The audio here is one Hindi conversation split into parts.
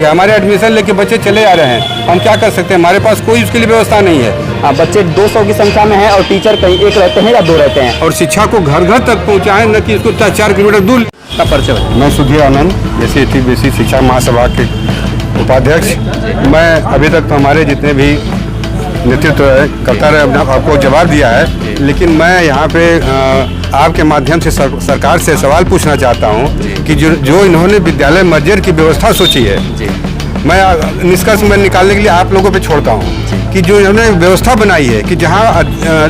हमारे एडमिशन लेके बच्चे चले आ रहे हैं, हम क्या कर सकते हैं? हमारे पास कोई उसके लिए व्यवस्था नहीं है। बच्चे 200 की संख्या में हैं और टीचर कहीं एक रहते हैं या दो रहते हैं। और शिक्षा को घर घर तक पहुंचाएं, न कि इसको 4 किलोमीटर दूर का परिचय। मैं सुधीर आनंद, जैसे TBC शिक्षा महासभा के उपाध्यक्ष। मैं अभी तक तो हमारे जितने भी नेतृत्व करता रहे आपको जवाब दिया है, लेकिन मैं यहाँ पे आपके माध्यम से सरकार से सवाल पूछना चाहता हूँ कि जो इन्होंने विद्यालय मर्जर की व्यवस्था सोची है, मैं निष्कर्ष में निकालने के लिए आप लोगों पे छोड़ता हूँ कि जो इन्होंने व्यवस्था बनाई है कि जहाँ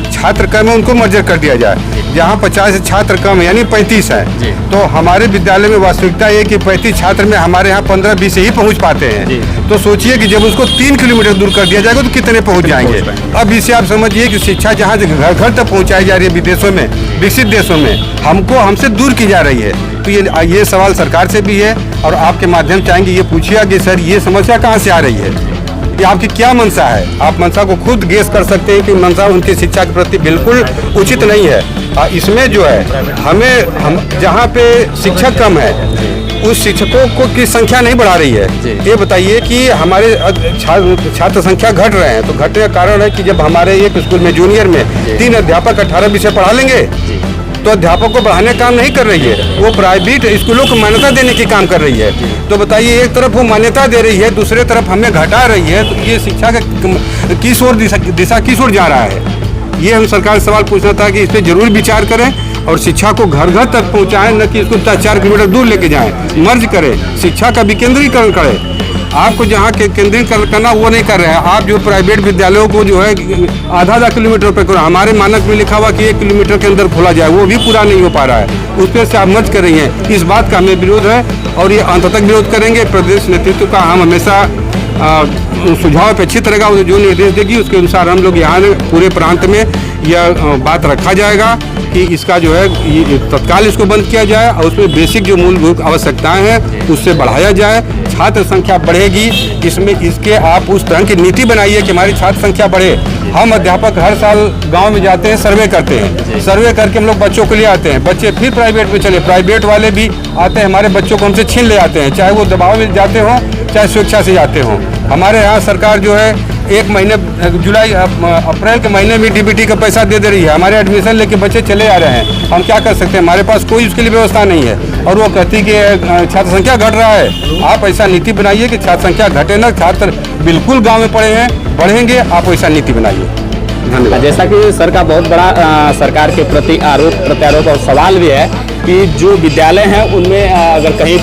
छात्र कम है उनको मर्जर कर दिया जाए, जहाँ 50 छात्र कम है यानी 35 है, तो हमारे विद्यालय में वास्तविकता ये कि 35 छात्र में हमारे यहाँ 15-20 ही पहुँच पाते हैं। तो सोचिए कि जब उसको 3 किलोमीटर दूर कर दिया जाएगा तो कितने पहुँच जाएंगे। अब इससे आप समझिए कि शिक्षा जहाँ घर घर तक पहुँचाई जा रही है विदेशों में, विकसित देशों में, हमसे दूर की जा रही है। तो ये सवाल सरकार से भी है और आपके माध्यम चाहेंगे ये पूछिए कि सर ये समस्या कहाँ से आ रही है, ये आपकी क्या मंशा है? आप मंशा को खुद गेस कर सकते हैं कि मंशा उनकी शिक्षा के प्रति बिल्कुल उचित नहीं है। इसमें जो है हम जहाँ पे शिक्षक कम है उस शिक्षकों को की संख्या नहीं बढ़ा रही है। ये बताइए कि हमारे छात्र संख्या घट रहे हैं, तो घटने का कारण है कि जब हमारे एक स्कूल में जूनियर में 3 अध्यापक 18 विषय पढ़ा लेंगे तो अध्यापक को बढ़ाने का काम नहीं कर रही है, वो प्राइवेट स्कूलों को मान्यता देने की काम कर रही है। तो बताइए, एक तरफ वो मान्यता दे रही है, दूसरे तरफ हमें घटा रही है, तो ये शिक्षा का किस ओर दिशा किस ओर जा रहा है? ये हम सरकार से सवाल पूछना था कि इस पर जरूर विचार करें और शिक्षा को घर घर तक पहुँचाएं, न कि इसको 4 किलोमीटर दूर लेके जाएं। मर्ज करें, शिक्षा का विकेंद्रीकरण करें। आपको जहाँ केंद्रित करना वो नहीं कर रहे हैं। आप जो प्राइवेट विद्यालयों को जो है आधा किलोमीटर पे करो, हमारे मानक में लिखा हुआ कि 1 किलोमीटर के अंदर खोला जाए, वो भी पूरा नहीं हो पा रहा है। उस पर से आप मर्ज कर रही हैं। इस बात का हमें विरोध है और ये अंत तक विरोध करेंगे। प्रदेश नेतृत्व का हम हमेशा सुझाव अपेक्षित रहेगा, जो निर्देश देगी उसके अनुसार हम लोग यहाँ पूरे प्रांत में यह बात रखा जाएगा कि इसका जो है तत्काल इसको बंद किया जाए और उसमें बेसिक जो मूलभूत आवश्यकताएं हैं उससे बढ़ाया जाए। छात्र संख्या बढ़ेगी, इसमें इसके आप उस तरह की नीति बनाइए कि हमारी छात्र संख्या बढ़े। हम अध्यापक हर साल गांव में जाते हैं, सर्वे करते हैं, सर्वे करके हम लोग बच्चों को ले आते हैं, बच्चे फिर प्राइवेट में चले, प्राइवेट वाले भी आते हैं, हमारे बच्चों को हमसे छीन ले आते हैं, चाहे वो दबाव में जाते हों चाहे स्वेच्छा से जाते हों। हमारे यहाँ सरकार जो है 1 महीने अप्रैल के महीने में DBT का पैसा दे रही है, हमारे एडमिशन लेके बच्चे चले आ रहे हैं, हम क्या कर सकते हैं? हमारे पास कोई उसके लिए व्यवस्था नहीं है। और वो कहती कि छात्र संख्या घट रहा है। आप ऐसा नीति बनाइए कि छात्र संख्या घटे ना, छात्र बिल्कुल गांव में पढ़े हैं, बढ़ेंगे, आप ऐसा नीति बनाइए। धन्यवाद। जैसा कि सर का बहुत बड़ा सरकार के प्रति आरोप प्रत्यारोप और सवाल भी है कि जो विद्यालय हैं उनमें अगर कहीं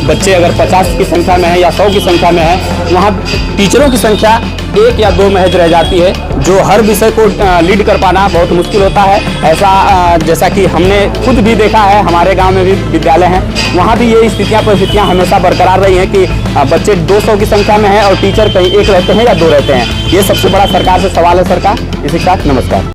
बच्चे अगर 50 की संख्या में है या 100 की संख्या में है, वहाँ टीचरों की संख्या 1 या 2 महज रह जाती है, जो हर विषय को लीड कर पाना बहुत मुश्किल होता है। ऐसा जैसा कि हमने खुद भी देखा है, हमारे गांव में भी विद्यालय हैं, वहाँ भी ये परिस्थितियाँ हमेशा बरकरार रही हैं कि बच्चे 200 की संख्या में है और टीचर कहीं एक रहते हैं या 2 रहते हैं। ये सबसे बड़ा सरकार से सवाल है। सरकार इसी के साथ नमस्कार।